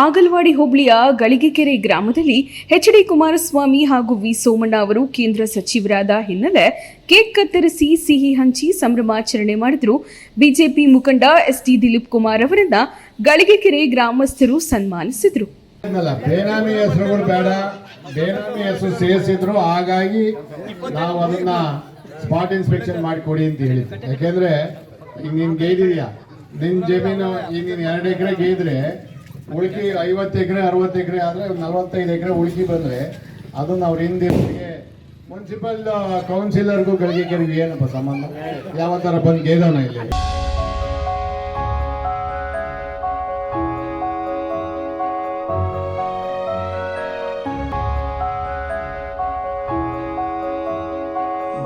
ನಾಗಲವಾಡಿ ಹೋಬಳಿಯ ಗಳಿಗೆಕೆರೆ ಗ್ರಾಮದಲ್ಲಿ ಎಚ್.ಡಿ. ಕುಮಾರಸ್ವಾಮಿ ಹಾಗೂ ವಿ. ಸೋಮಣ್ಣ ಅವರು ಕೇಂದ್ರ ಸಚಿವರಾದ ಹಿನ್ನೆಲೆ ಕೇಕ್ ಕತ್ತರಿಸಿ ಸಿಹಿ ಹಂಚಿ ಸಂಭ್ರಮಾಚರಣೆ ಮಾಡಿದ್ರು. ಬಿಜೆಪಿ ಮುಖಂಡ ಎಸ್.ಟಿ. ದಿಲೀಪ್ ಕುಮಾರ್ ಅವರನ್ನ ಗಳಿಗೆಕೆರೆ ಗ್ರಾಮಸ್ಥರು ಸನ್ಮಾನಿಸಿದರು. ಬೇನಾಮಿ ಹೆಸರುಗಳು ಬೇಡ, ಬೇನಾಮಿ ಹೆಸರು ಸೇರಿಸಿದ್ರು, ಹಾಗಾಗಿ ನಾವು ಅದನ್ನ ಸ್ಪಾಟ್ ಇನ್ಸ್ಪೆಕ್ಷನ್ ಮಾಡಿಕೊಡಿ ಅಂತ ಹೇಳಿದ್ವಿ. ಯಾಕೆಂದ್ರೆ ಈಗ ನೀನ್ ಗೈದಿದ್ಯಾ, ನಿನ್ ಜಮೀನು ಈಗ ನೀನ್ 2 ಎಕರೆ ಗೈದ್ರೆ ಉಳ್ಕಿ 50 ಎಕರೆ 60 ಎಕರೆ ಆದ್ರೆ 45 ಎಕರೆ ಉಳ್ಕಿ ಬಂದ್ರೆ ಅದನ್ನ ಅವ್ರ ಹಿಂದಿರಿಗೆ ಮುನ್ಸಿಪಲ್ ಕೌನ್ಸಿಲರ್ಗೂ ಗಳಿಗೆಕೆರೆಗೂ ಏನಪ್ಪ ಸಂಬಂಧ? ಯಾವ ತರ ಬಂದು ಗೈದವನ ಇಲ್ಲಿ?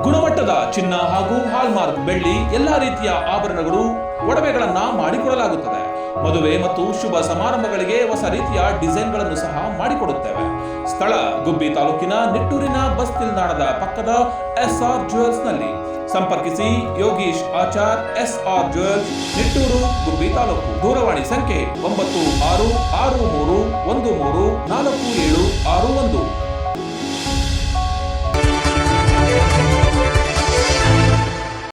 ಗುಣಮಟ್ಟದ ಚಿನ್ನ ಹಾಗೂ ಹಾಲ್ಮಾರ್ಕ್ ಬೆಳ್ಳಿ ಎಲ್ಲಾ ರೀತಿಯ ಆಭರಣಗಳು ಒಡವೆಗಳನ್ನ ಮಾಡಿಕೊಡಲಾಗುತ್ತದೆ. ಮದುವೆ ಮತ್ತು ಶುಭ ಸಮಾರಂಭಗಳಿಗೆ ಹೊಸ ರೀತಿಯ ಡಿಸೈನ್ಗಳನ್ನು ಸಹ ಮಾಡಿಕೊಡುತ್ತೇವೆ. ಸ್ಥಳ ಗುಬ್ಬಿ ತಾಲೂಕಿನ ನಿಟ್ಟೂರಿನ ಬಸ್ ನಿಲ್ದಾಣದ ಪಕ್ಕದ SR ಜ್ಯುವೆಲ್ಸ್ ನಲ್ಲಿ. ಸಂಪರ್ಕಿಸಿ ಯೋಗೀಶ್ ಆಚಾರ್, SR ಜ್ಯುವೆಲ್ಸ್, ನಿಟ್ಟೂರು, ಗುಬ್ಬಿ ತಾಲೂಕು. ದೂರವಾಣಿ ಸಂಖ್ಯೆ 9663134761.